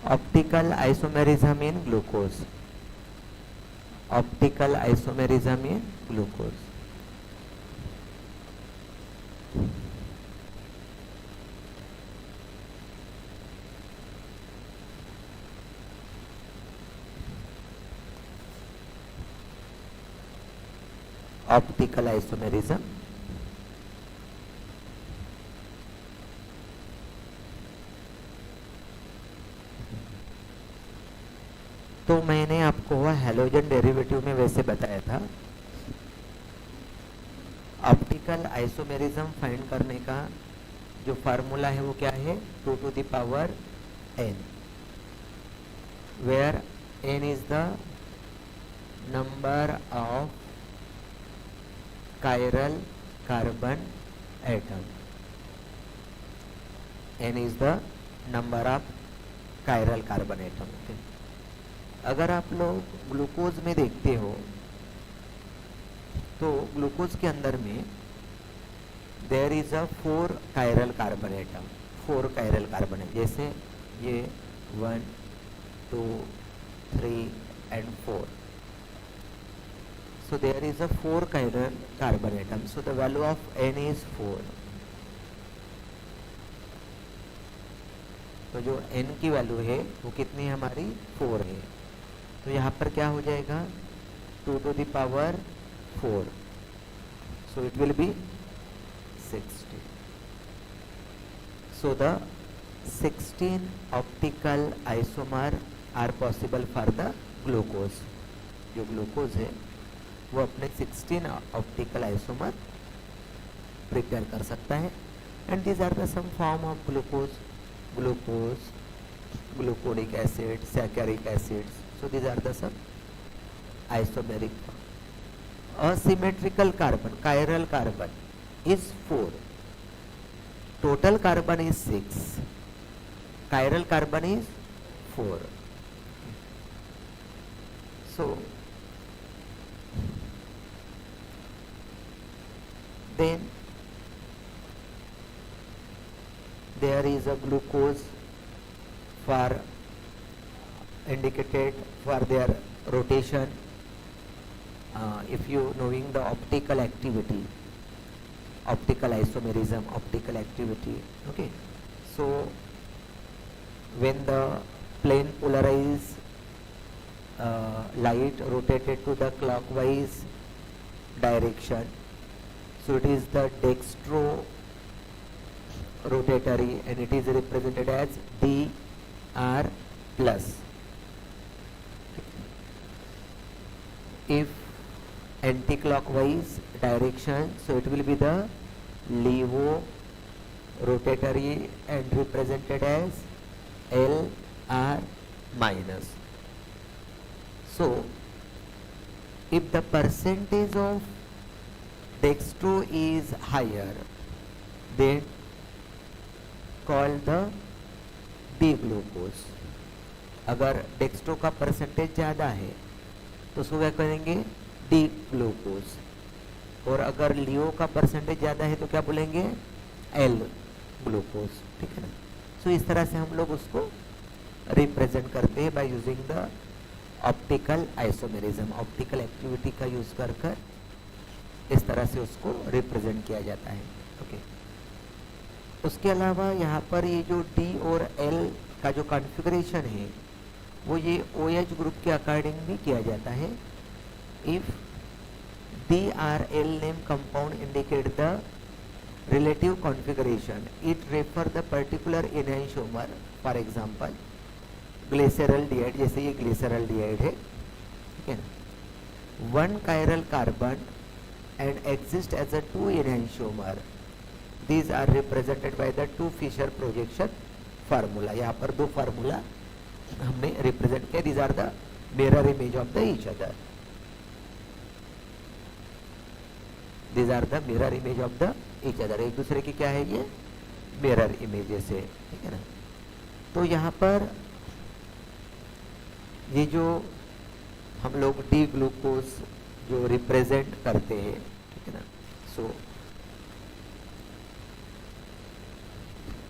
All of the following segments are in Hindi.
Optical isomerism in glucose, optical isomerism in glucose. Optical isomerism, तो मैंने आपको हैलोजन डेरिवेटिव में वैसे बताया था। ऑप्टिकल आइसोमेरिज्म फाइंड करने का जो फार्मूला है वो क्या है, 2 to the power n, where n is the number of chiral carbon atom, n is the number of chiral carbon atom। अगर आप लोग ग्लूकोज में देखते हो तो ग्लूकोज के अंदर में there is a 4 chiral carbon atom, 4 chiral carbon है, जैसे ये 1 2 3 and 4, so there is a 4 chiral carbon atom, so the value of n is 4। तो जो n की वैल्यू है वो कितनी है हमारी, 4 है। तो यहाँ पर क्या हो जाएगा, 2 to the power 4, so it will be 60। so the 16 optical isomer are possible for the glucose। जो ग्लूकोज है वो अपने 16 ऑप्टिकल आइसोमर प्रिपेयर कर सकता है। And these are the sum form of glucose, glucose, gluconic acid, saccharic acids, so these are the some isomeric form। Asymmetrical carbon, chiral carbon is 4, total carbon is 6, chiral carbon is 4। so then there is a glucose for indicated for their rotation, if you knowing the optical activity, optical isomerism, optical activity, okay। so when the plane polarized light rotated to the clockwise direction, so it is the dextro rotatory and it is represented as dr plus। if anti-clockwise direction, so it will be the levo rotatory and represented as LR minus। so if the percentage of dextro is higher, then call the D-glucose। अगर डेक्स्ट्रो का परसेंटेज ज़्यादा है तो उसको क्या करेंगे, डी ग्लूकोज। और अगर लियो का परसेंटेज ज़्यादा है तो क्या बोलेंगे, एल ग्लूकोज, ठीक है ना। सो इस तरह से हम लोग उसको रिप्रेजेंट करते हैं by using the optical isomerism. Optical activity का यूज़ कर कर इस तरह से उसको रिप्रेजेंट किया जाता है, ओके। उसके अलावा यहाँ पर ये जो डी और एल का जो कॉन्फ़िगरेशन है वो ये OH ग्रुप के अकॉर्डिंग भी किया जाता है। If DRL name compound indicate the relative configuration, it refer the particular enantiomer, for example glyceraldehyde, जैसे ये ग्लिसरल डिहाइड है, ठीक है ना। 1 chiral carbon and exist as a 2 enantiomer, these are represented by the 2 Fisher projection formula। यहाँ पर 2 फार्मूला हमने रिप्रेजेंट किया, these are the mirror image of the each other, these are the mirror image of the each other। एक दूसरे की क्या है, ये मिरर इमेजेस है, ठीक है ना। तो यहाँ पर ये जो हम लोग डी ग्लूकोज जो रिप्रेजेंट करते हैं, ठीक है ना। सो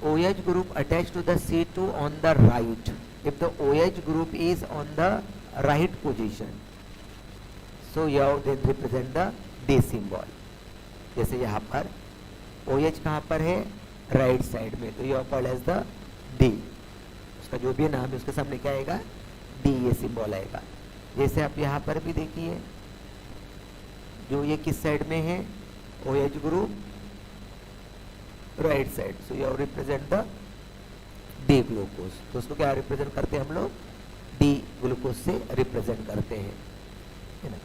OH group attached to the C2 on the right, if the OH group is on the right position, so you have then represent the D symbol. जैसे यहाँ पर OH कहाँ पर है, राइट साइड में, तो you called as the D, उसका जो भी नाम है उसके सामने क्या आएगा, D ये सिंबल आएगा। जैसे आप यहाँ पर भी देखिए, जो ये किस साइड में है, OH group right side, so you represent the D glucose. तो उसको क्या रिप्रेजेंट करते हैं हम लोग, D ग्लूकोज से रिप्रेजेंट करते हैं, है ना।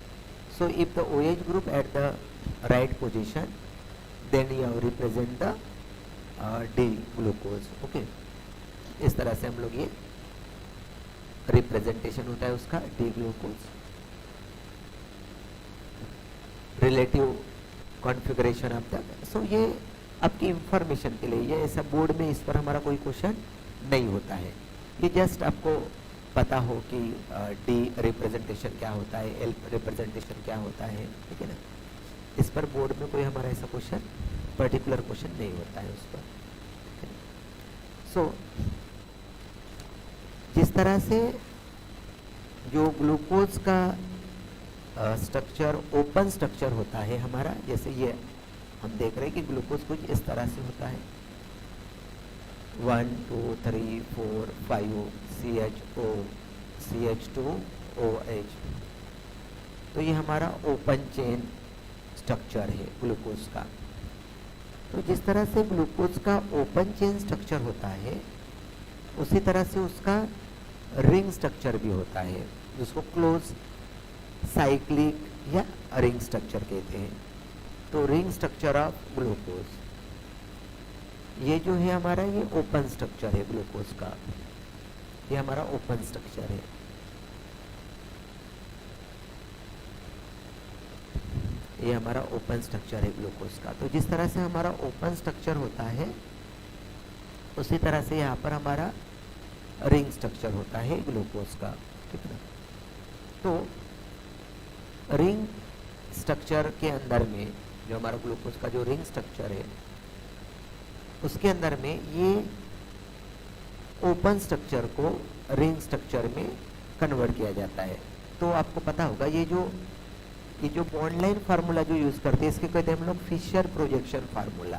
So if the OH group at the right position, then you represent the D glucose. Okay, इस तरह से हम लोग ये रिप्रेजेंटेशन होता है उसका D glucose. Relative configuration of the, so ये आपकी इंफॉर्मेशन के लिए, ये ऐसा बोर्ड में इस पर हमारा कोई क्वेश्चन नहीं होता है, ये जस्ट आपको पता हो कि D रिप्रेजेंटेशन क्या होता है, L रिप्रेजेंटेशन क्या होता है, ठीक है ना। इस पर बोर्ड में कोई हमारा ऐसा क्वेश्चन, पर्टिकुलर क्वेश्चन नहीं होता है उस पर। सो जिस तरह से जो ग्लूकोज का स्ट्रक्चर ओपन स्ट्रक्चर होता है हमारा, जैसे ये हम देख रहे हैं कि ग्लूकोज कुछ इस तरह से होता है, 1 2 3 4 5 CHO CH2 OH, तो ये हमारा ओपन चेन स्ट्रक्चर है ग्लूकोज का। तो जिस तरह से ग्लूकोज का ओपन चेन स्ट्रक्चर होता है, उसी तरह से उसका रिंग स्ट्रक्चर भी होता है, जिसको क्लोज साइक्लिक या रिंग स्ट्रक्चर कहते हैं। तो रिंग स्ट्रक्चर ऑफ ग्लूकोज, ये जो है हमारा, ये ओपन स्ट्रक्चर है ग्लूकोज का, ये हमारा ओपन स्ट्रक्चर है। ये हमारा ओपन स्ट्रक्चर है ग्लूकोज का। तो जिस तरह से हमारा ओपन स्ट्रक्चर होता है, उसी तरह से यहाँ पर हमारा रिंग स्ट्रक्चर होता है ग्लूकोज का, ठीक है। तो रिंग स्ट्रक्चर के अंदर में, जो हमारा ग्लूकोज का जो रिंग स्ट्रक्चर है, उसके अंदर में ये ओपन स्ट्रक्चर को रिंग स्ट्रक्चर में कन्वर्ट किया जाता है। तो आपको पता होगा ये जो बॉन्ड लाइन फार्मूला जो यूज करते हैं, इसके कहते हैं हम लोग फिशर प्रोजेक्शन फार्मूला।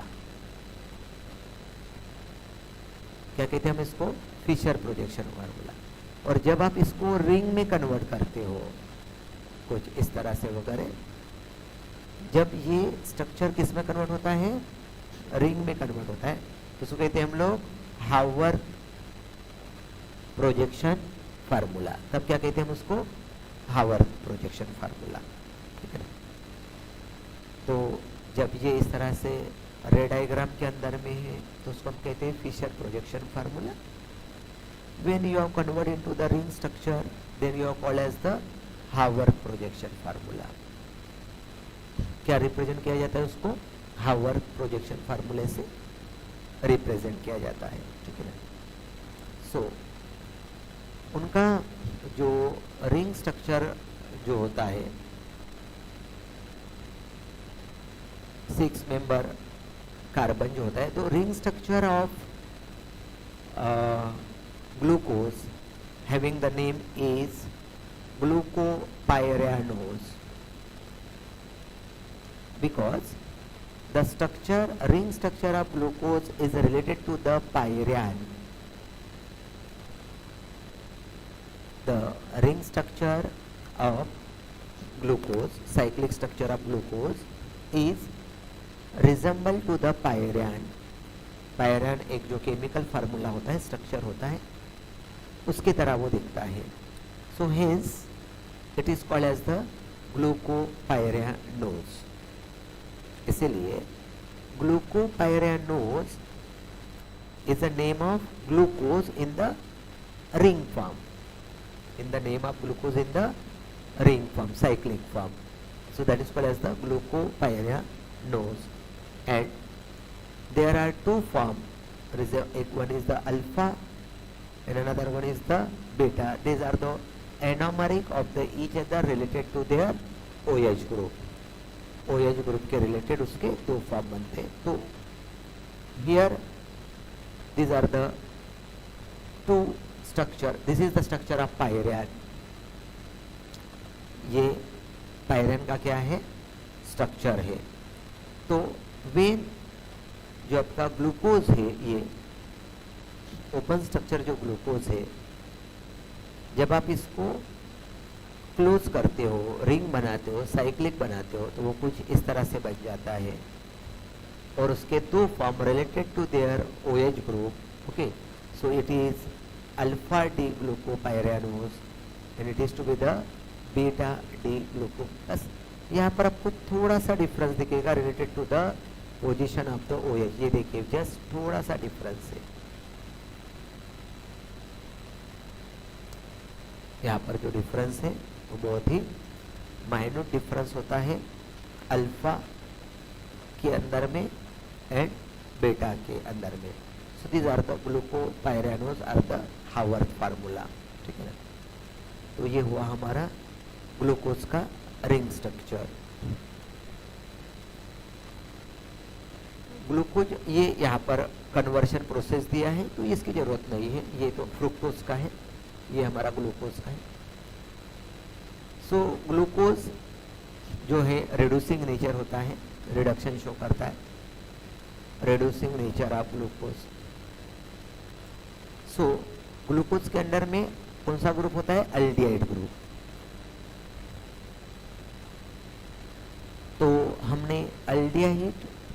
क्या कहते हैं हम इसको, फिशर प्रोजेक्शन फार्मूला। और जब आप इसको रिंग में कन्वर्ट करते हो कुछ इस तरह से वगैरह, जब ये स्ट्रक्चर किस में कन्वर्ट होता है, रिंग में कन्वर्ट होता है, तो उसको कहते हैं हम लोग हावर्थ प्रोजेक्शन फार्मूला। तब क्या कहते हैं हम उसको, हावर्थ प्रोजेक्शन फार्मूला, ठीक है। तो जब ये इस तरह से रे डायग्राम के अंदर में है, तो उसको हम कहते हैं Fischer projection formula. When you convert into the ring structure, then you called as the Haworth projection formula. क्या रिप्रेजेंट किया जाता है उसको, हावर्थ प्रोजेक्शन फार्मूले से रिप्रेजेंट किया जाता है, ठीक है ना। सो उनका जो रिंग स्ट्रक्चर जो होता है, 6 मेंबर कार्बन जो होता है, तो ring structure of glucose having the name is glucopyranose, because the ring structure of glucose is related to the pyran. The ring structure of glucose, cyclic structure of glucose is resemble to the pyran. pyran एक जो केमिकल फार्मूला होता है, स्ट्रक्चर होता है, उसकी तरह वो दिखता है। So hence it is called as the glucopyranose. इसलिए glucopyranose is the name of glucose in the ring form. In the name of glucose in the ring form, cyclic form. So that is called as the glucopyranose. And there are two forms. One is the alpha and another one is the beta. These are the anomeric of the each other related to their OH group. OH group के related उसके दो फॉर्म बनते हैं। तो here these are the two structure, this is the structure of pyran. ये पायरियन का क्या है, स्ट्रक्चर है। तो वेन जो आपका ग्लूकोज है, ये ओपन स्ट्रक्चर जो ग्लूकोज है, जब आप इसको क्लोज करते हो, रिंग बनाते हो, साइक्लिक बनाते हो, तो वो कुछ इस तरह से बन जाता है। और उसके दो form related to their OH group. Okay, so it is alpha D glucopyranose and it is to be the beta D gluco. बस यहाँ पर आपको थोड़ा सा डिफरेंस दिखेगा related to the position of the OH। ये देखिए जस्ट थोड़ा सा डिफरेंस है। यहाँ पर जो डिफरेंस है वो बहुत ही माइन्यूट डिफरेंस होता है अल्फा के अंदर में एंड बेटा के अंदर में। So these are the glucopyranose are the Haworth formula. ठीक है ना। तो ये हुआ हमारा ग्लूकोज का रिंग स्ट्रक्चर। ग्लूकोज ये यहाँ पर कन्वर्शन प्रोसेस दिया है, तो इसकी जरूरत नहीं है, ये तो फ्रुक्टोज का है, ये हमारा ग्लूकोज का है। सो ग्लूकोज जो है रिड्यूसिंग नेचर होता है, रिडक्शन शो करता है, reducing nature of glucose. So glucose के अंदर में कौन सा ग्रुप होता है, एल्डिहाइड ग्रुप। तो हमने aldehyde,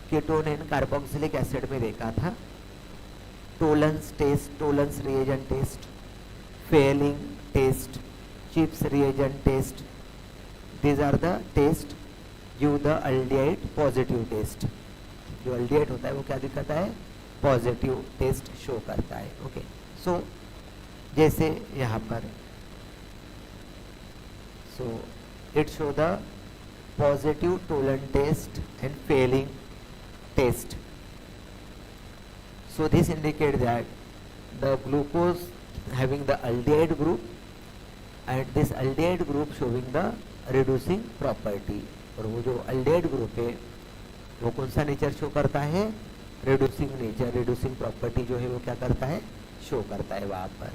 ketone and carboxylic acid में देखा था Tollens test, Tollens reagent test, Fehling test, Schiff's reagent test. these are the test give the aldehyde positive test। जो aldehyde होता है वो क्या दिखाता है, पॉजिटिव टेस्ट शो करता है। ओके, सो जैसे यहाँ पर so it show the positive Tollens test and Fehling test. So this indicate that the glucose having the aldehyde group and this aldehyde group showing the reducing property। और वो जो aldehyde group है वो कौन सा नेचर शो करता है, reducing नेचर, reducing property जो है वो क्या करता है, शो करता है वहाँ पर।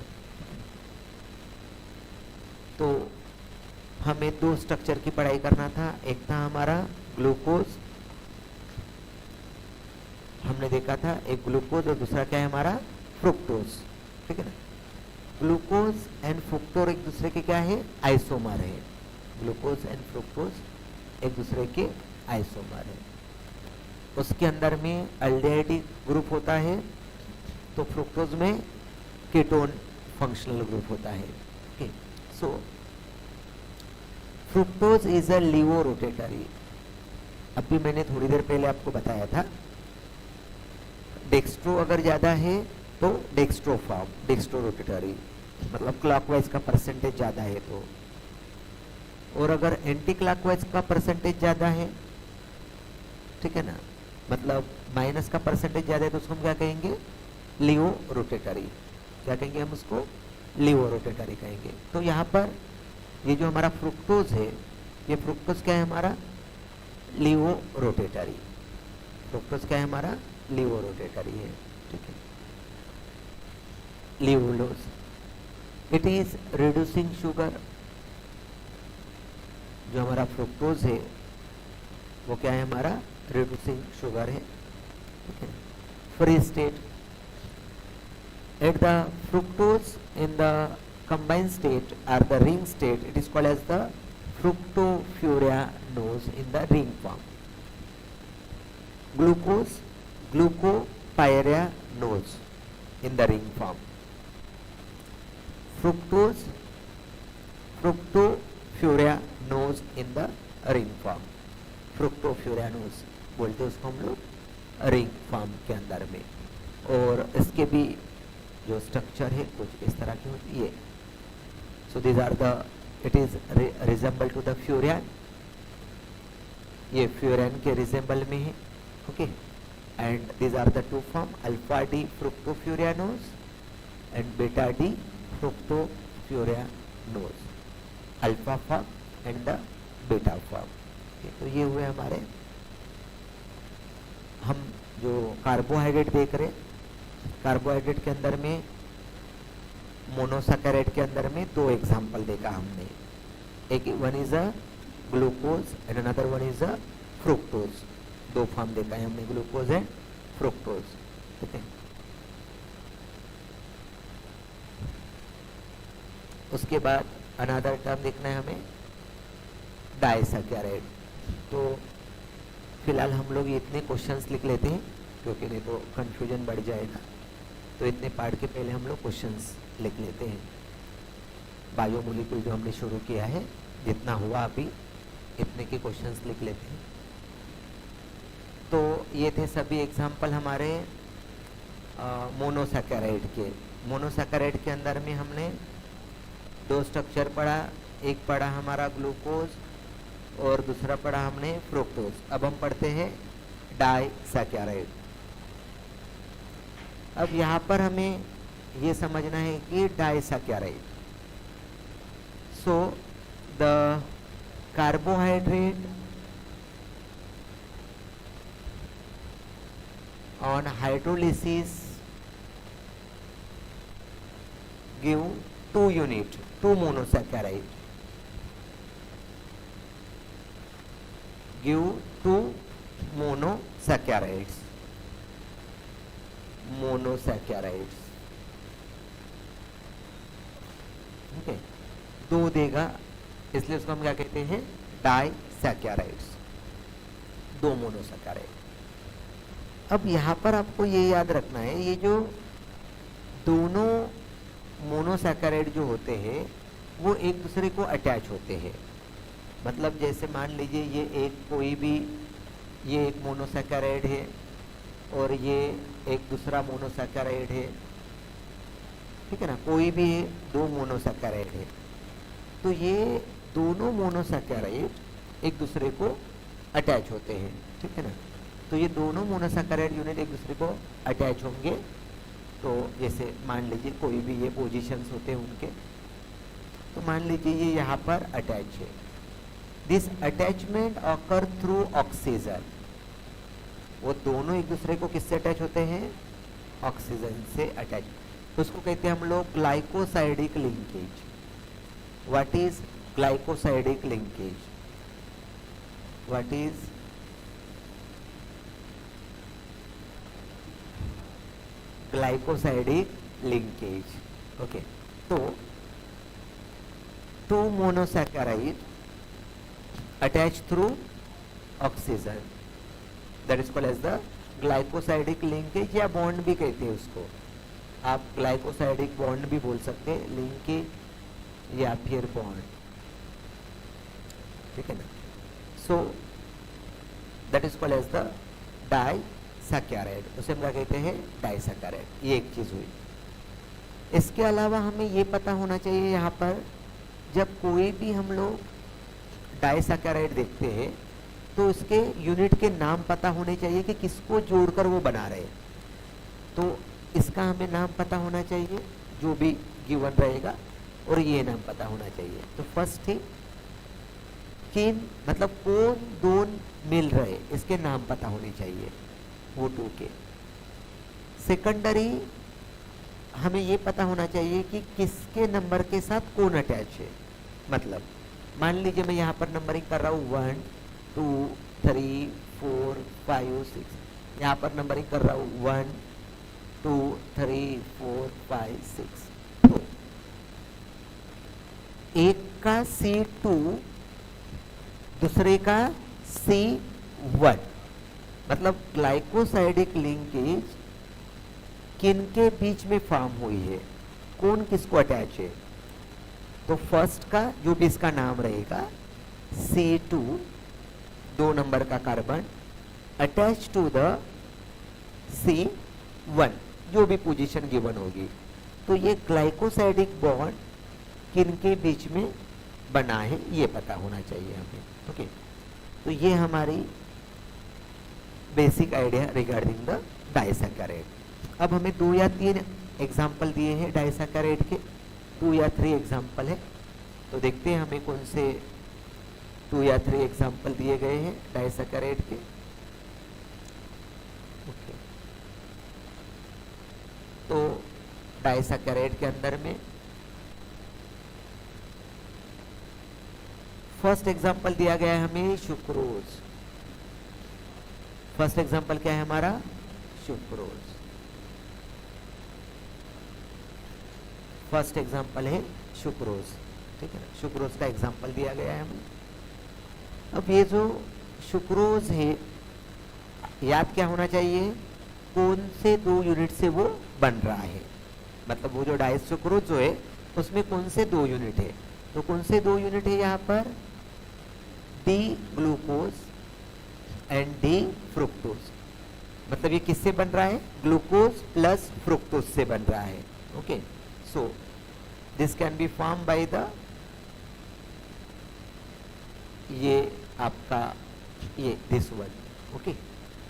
तो हमें दो स्ट्रक्चर की पढ़ाई करना था, एक था हमारा ग्लूकोज, हमने देखा था एक ग्लूकोज, और दूसरा क्या है हमारा फ्रुक्टोज। ठीक है ना। ग्लूकोज एंड फ्रुक्टोज एक दूसरे के क्या है, आइसोमर है। ग्लूकोज एंड फ्रुक्टोज एक दूसरे के आइसोमर है। उसके अंदर में एल्डिहाइड ग्रुप होता है, तो फ्रुक्टोज में कीटोन फंक्शनल ग्रुप होता है। Okay, so fructose is a levo rotatory. अभी मैंने थोड़ी देर पहले आपको बताया था डेक्स्ट्रो अगर ज्यादा है तो डेक्स्ट्रो फॉर्म, डेक्स्ट्रो रोटेटरी, मतलब क्लॉकवाइज का परसेंटेज ज्यादा है तो। और अगर एंटी क्लॉकवाइज का परसेंटेज ज्यादा है, ठीक है ना, मतलब माइनस का परसेंटेज ज्यादा है, तो उसको हम क्या कहेंगे, लीवो रोटेटरी। क्या कहेंगे हम उसको, लीवो रोटेटरी कहेंगे। तो यहाँ पर ये जो हमारा फ्रुक्टोज है, ये फ्रुक्टोज क्या है हमारा, लीवो रोटेटरी। फ्रुक्टोज क्या है हमारा, लीवो रोटेटरी है। ठीक है, लीवोलोज इट इज रिड्यूसिंग शुगर। जो हमारा फ्रुक्टोज है वो क्या है हमारा, रिड्यूसिंग शुगर है। ठीक है, free state at the fructose in the combined state or the ring state, it is called as the fructofuranose in the ring form. Glucose, glucopyranose in the ring form. Fructose, fructofuranose in the ring form. fructofuranose बोलते हैं उसको हम लोग रिंग फॉर्म के अंदर में। और इसके भी जो स्ट्रक्चर है कुछ इस तरह की होती है। So these are the, it is resemble to the furan, ये furan के resemble में है। okay, and these are the two form, alpha D fructofuranose and beta D fructofuranose, alpha form and the beta form। okay, तो ये हुए हमारे, हम जो कार्बोहाइड्रेट देख रहे, कार्बोहाइड्रेट के अंदर में मोनोसैकेराइड के अंदर में दो एग्जाम्पल देखा हमने, एक one is a glucose and another one is a fructose. दो फॉर्म देखा है हमने, ग्लूकोज एंड फ्रुक्टोज। ठीक है, उसके बाद अनदर टर्म देखना है हमें, डाइसैकेराइड। तो फिलहाल हम लोग ये इतने क्वेश्चंस लिख लेते हैं क्योंकि नहीं तो कंफ्यूजन बढ़ जाएगा। तो इतने पार्ट के पहले हम लोग क्वेश्चंस लिख लेते हैं। बायोमोलिक्यूल जो हमने शुरू किया है, जितना हुआ अभी इतने के क्वेश्चंस लिख लेते हैं। तो ये थे सभी एग्जाम्पल हमारे मोनोसैकेराइड के। मोनोसैकेराइड के अंदर में हमने दो स्ट्रक्चर पढ़ा, एक पढ़ा हमारा ग्लूकोज और दूसरा पढ़ा हमने फ्रुक्टोज। अब हम पढ़ते हैं डाइसैकेराइड। अब यहाँ पर हमें ये समझना है कि disaccharide, so the carbohydrate on hydrolysis give two unit, two monosaccharide, give two monosaccharides, okay, दो देगा, इसलिए उसको हम क्या कहते हैं, डाइसैकेराइड्स, दो मोनोसैकेराइड। अब यहाँ पर आपको ये याद रखना है, ये जो दोनों मोनोसैकेराइड जो होते हैं वो एक दूसरे को अटैच होते हैं। मतलब जैसे मान लीजिए ये एक कोई भी, ये एक मोनोसैकेराइड है और ये एक दूसरा मोनोसैकेराइड है, ठीक है ना, कोई भी दो मोनोसैकेराइड है, तो ये दोनों मोनोसैकेराइड एक दूसरे को अटैच होते हैं। ठीक है ना, तो ये दोनों मोनोसैकेराइड यूनिट एक दूसरे को अटैच होंगे। तो जैसे मान लीजिए कोई भी ये पोजीशंस होते हैं उनके, तो मान लीजिए ये यहाँ पर अटैच है। This attachment occur through oxygen, वो दोनों एक दूसरे को किससे अटैच होते हैं, ऑक्सीजन से अटैच। तो उसको कहते हैं हम लोग glycosidic linkage. What is glycosidic linkage? What is glycosidic linkage? Okay, तो two monosaccharide attach through oxygen, that is called as the glycosidic linkage, या बॉन्ड भी कहते हैं उसको। आप ग्लाइकोसाइडिक बॉन्ड भी बोल सकते हैं, लिंकेज या फिर बॉन्ड। ठीक है ना, so that is called as the disaccharide, उसे हम क्या कहते हैं, डाइसैकेराइड। ये एक चीज हुई। इसके अलावा हमें ये पता होना चाहिए, यहाँ पर जब कोई भी हम लोग डाइसैकेराइड देखते हैं तो उसके यूनिट के नाम पता होने चाहिए कि किसको जोड़कर वो बना रहे हैं। तो इसका हमें नाम पता होना चाहिए जो भी गिवन रहेगा, और ये नाम पता होना चाहिए। तो फर्स्ट थिंग, किन मतलब कौन दोन मिल रहे, इसके नाम पता होने चाहिए वो टू के। सेकेंडरी हमें ये पता होना चाहिए कि किसके नंबर के साथ कौन अटैच है। मतलब मान लीजिए मैं यहाँ पर नंबरिंग कर रहा हूँ 1 2 3 4 5 6, यहाँ पर नंबरिंग कर रहा हूँ 1 2 3 4 5 6। तो एक का C2 दूसरे का C1, मतलब ग्लाइकोसाइडिक लिंकेज किनके बीच में फॉर्म हुई है, कौन किसको अटैच है। तो फर्स्ट का जो भी इसका नाम रहेगा C2, 2 नंबर का carbon attach to the C1, जो भी पोजीशन गिवन होगी। तो ये ग्लाइकोसाइडिक बॉन्ड किनके बीच में बना है ये पता होना चाहिए हमें। ओके, तो ये हमारी basic idea regarding the disaccharide. अब हमें 2 या 3 एग्जाम्पल दिए हैं डाइसैकेराइड के, 2 या 3 एग्जाम्पल है। तो देखते हैं हमें कौन से 2 या 3 एग्जाम्पल दिए गए हैं डाइसैकेराइड के। ओके, तो डाइसैकेराइड के अंदर में फर्स्ट एग्जांपल दिया गया है हमें सुक्रोज। फर्स्ट एग्जांपल क्या है हमारा? सुक्रोज। फर्स्ट एग्जांपल है सुक्रोज, ठीक है ना। सुक्रोज का एग्जांपल दिया गया है हमें। अब ये जो सुक्रोज है, याद क्या होना चाहिए? कौन से 2 यूनिट से वो बन रहा है, मतलब वो जो डाइस सुक्रोज जो है उसमें कौन से 2 यूनिट है। तो कौन से 2 यूनिट है यहाँ पर? D glucose and D fructose. मतलब ये किससे बन रहा है? ग्लूकोज प्लस फ्रुक्टोज से बन रहा है। Okay, so this can be form by the, ये आपका ये दिस वन। ओके,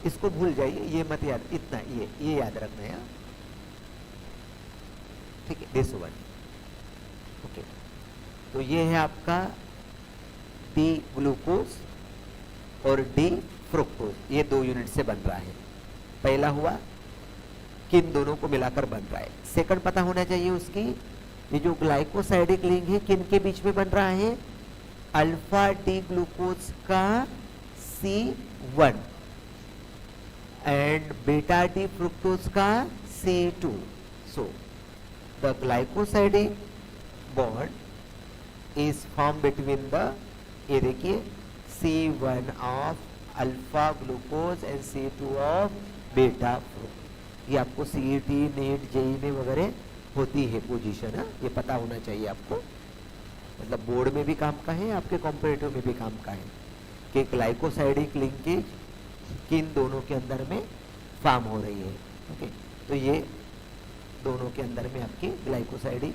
इसको भूल जाइए, ये मत याद, इतना ये याद रखना है, ठीक है, दिस वन। ओके, तो ये है आपका डी ग्लूकोज और डी फ्रुक्टोज, ये 2 यूनिट से बन रहा है। पहला हुआ किन दोनों को मिलाकर बन रहा है। सेकंड पता होना चाहिए उसकी, ये जो ग्लाइकोसाइडिक लिंक है किन के बीच में बन रहा है? अल्फा डी ग्लूकोज का C1 and beta D fructose का C2। So the glycosidic bond is form between the, ये देखिए, C1 of alpha glucose and C2 of beta fructose. ये आपको CET नेट जेई में वगैरह होती है पोजीशन, है ये पता होना चाहिए आपको। मतलब बोर्ड में भी काम का है, आपके कॉम्पिटिटिव में भी काम का है कि ग्लाइकोसाइडिक लिंकेज किन दोनों के अंदर में फॉर्म हो रही है। ओके, तो ये दोनों के अंदर में आपकी ग्लाइकोसाइडिक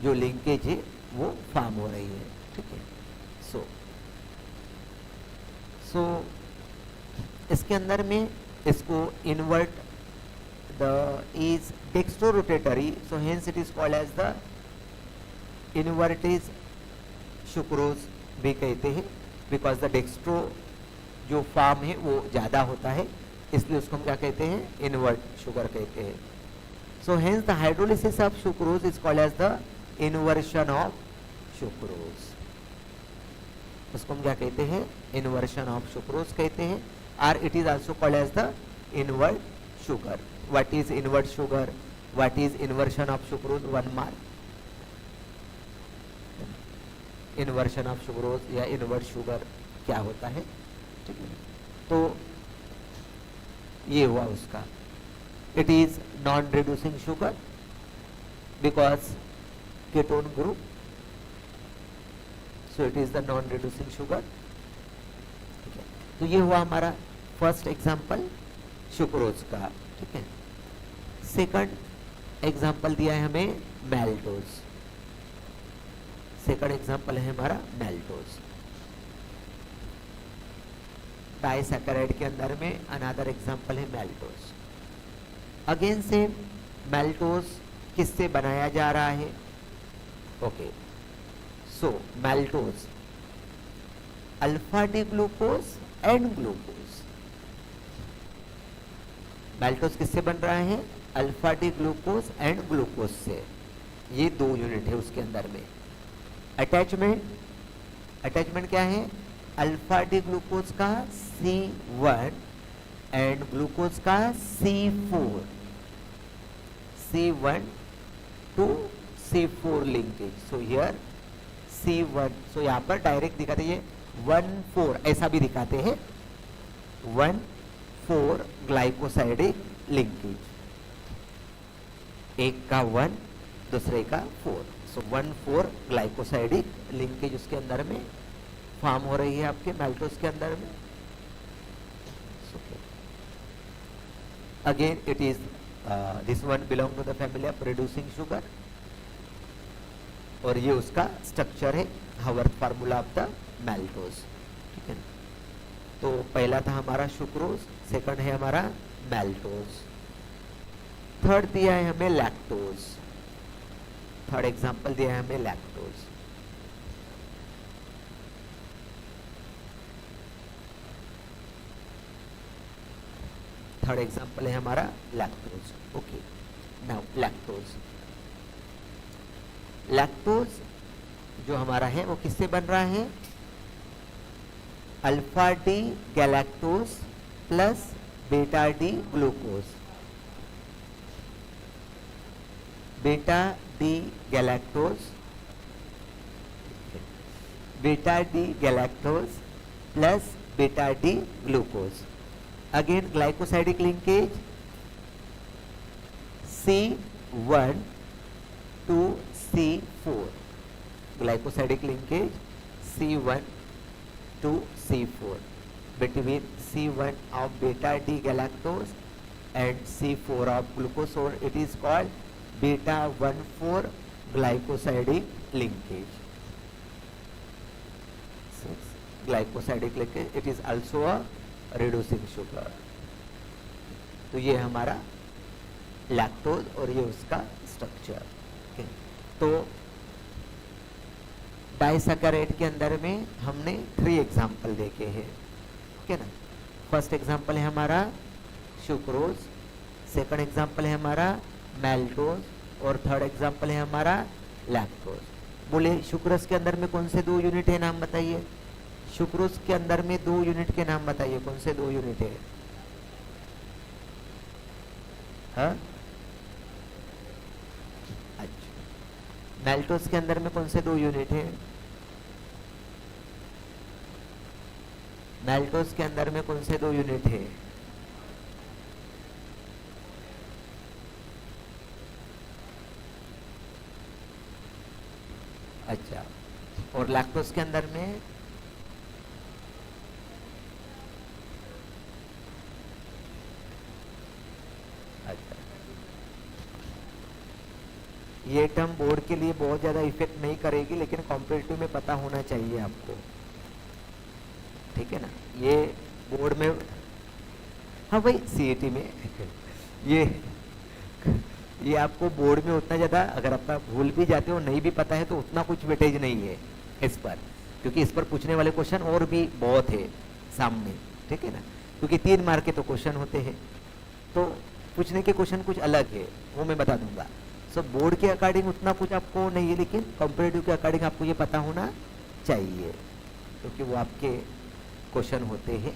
जो लिंकेज है वो फॉर्म हो रही है, ठीक है। सो इसके अंदर में इसको invert the is dextro rotatory, so hence it is called as the invertase sucrose भी कहते हैं, बिकॉज द डेक्स्ट्रो जो फॉर्म है वो ज़्यादा होता है, इसलिए उसको हम क्या कहते हैं? इन्वर्ट शुगर कहते हैं। So hence the hydrolysis of sucrose is called as the inversion of sucrose. उसको हम क्या कहते हैं? इन्वर्शन ऑफ सुक्रोज कहते हैं, और it is also called as the invert sugar. What is invert sugar? What is inversion of sucrose? 1 mark. Inversion of sucrose या इन्वर्ट शुगर क्या होता है, ठीक है। तो ये हुआ उसका, it is non reducing sugar because ketone group, so it is the non reducing sugar, ठीक है। तो ये हुआ हमारा फर्स्ट एग्जांपल सुक्रोज का, ठीक है। सेकंड एग्जांपल दिया है हमें मैल्टोज। सेकंड एग्जांपल है हमारा मैल्टोज। डाइसैकेराइड के अंदर में अनदर एग्जांपल है मैल्टोज। अगेन से मैल्टोज किससे बनाया जा रहा है? Okay, so maltose alpha D glucose and glucose. Maltose किससे बन रहा है? Alpha D glucose and glucose से। ये 2 यूनिट है उसके अंदर में। अटैचमेंट क्या है? अल्फा डी ग्लूकोज का C1 एंड ग्लूकोज का C4, C1 to C4 linkage. So here C1, सो यहाँ पर डायरेक्ट दिखाते हैं 1,4, ऐसा भी दिखाते हैं 1,4 ग्लाइकोसाइडिक लिंकेज, एक का 1 दूसरे का 4, सो 1,4 ग्लाइकोसाइडिक लिंकेज उसके अंदर में फॉर्म हो रही है आपके मैल्टोज के अंदर में। Again it is this one belong to the family of reducing sugar, और ये उसका स्ट्रक्चर है, Haworth formula of the maltose, ठीक है। तो पहला था हमारा सुक्रोज, सेकंड है हमारा मैल्टोज। थर्ड दिया है हमें लैक्टोज। थर्ड एग्जांपल दिया है हमें लैक्टोज। थर्ड एग्जांपल है हमारा lactose. Okay, now lactose. Lactose जो हमारा है वो किससे बन रहा है, alpha D galactose plus beta D glucose. Beta D galactose, beta D galactose plus beta D glucose. Again glycosidic linkage C1 to C4, glycosidic linkage C1 to C4 between C1 of beta D galactose and C4 of glucose, or it is called beta 1,4 glycosidic linkage. Glycosidic linkage, it is also a reducing sugar. तो ये हमारा लैक्टोज और ये उसका स्ट्रक्चर। तो डाइसैकेराइड के अंदर में हमने 3 एग्जाम्पल देखे हैं, ठीक है ना। फर्स्ट एग्जाम्पल है हमारा सुक्रोज, सेकंड एग्जाम्पल है हमारा मैल्टोज और थर्ड एग्जाम्पल है हमारा लैक्टोज। बोले सुक्रोज के अंदर में कौन से 2 यूनिट है, नाम बताइए। सुक्रोज के अंदर में 2 यूनिट के नाम बताइए, कौन से 2 यूनिट है। हाँ, मैल्टोज के अंदर में कौन से 2 यूनिट है। मैल्टोज के अंदर में कौन से 2 यूनिट है। अच्छा, और लैक्टोज के अंदर में ये टर्म बोर्ड के लिए बहुत ज़्यादा इफेक्ट नहीं करेगी, लेकिन कॉम्पिटिटिव में पता होना चाहिए आपको, ठीक है ना। ये बोर्ड में, हाँ भाई सीईटी में ये आपको बोर्ड में उतना ज़्यादा, अगर आप भूल भी जाते हो, नहीं भी पता है, तो उतना कुछ वेटेज नहीं है इस पर, क्योंकि इस पर पूछने वाले क्वेश्चन और भी बहुत है सामने, ठीक है ना। क्योंकि 3 मार्क के तो क्वेश्चन होते हैं, तो पूछने के क्वेश्चन कुछ अलग है, वो मैं बता दूंगा। सो बोर्ड के अकॉर्डिंग उतना कुछ आपको नहीं है, लेकिन कॉम्पिटिटिव के अकॉर्डिंग आपको ये पता होना चाहिए, क्योंकि वो आपके क्वेश्चन होते हैं।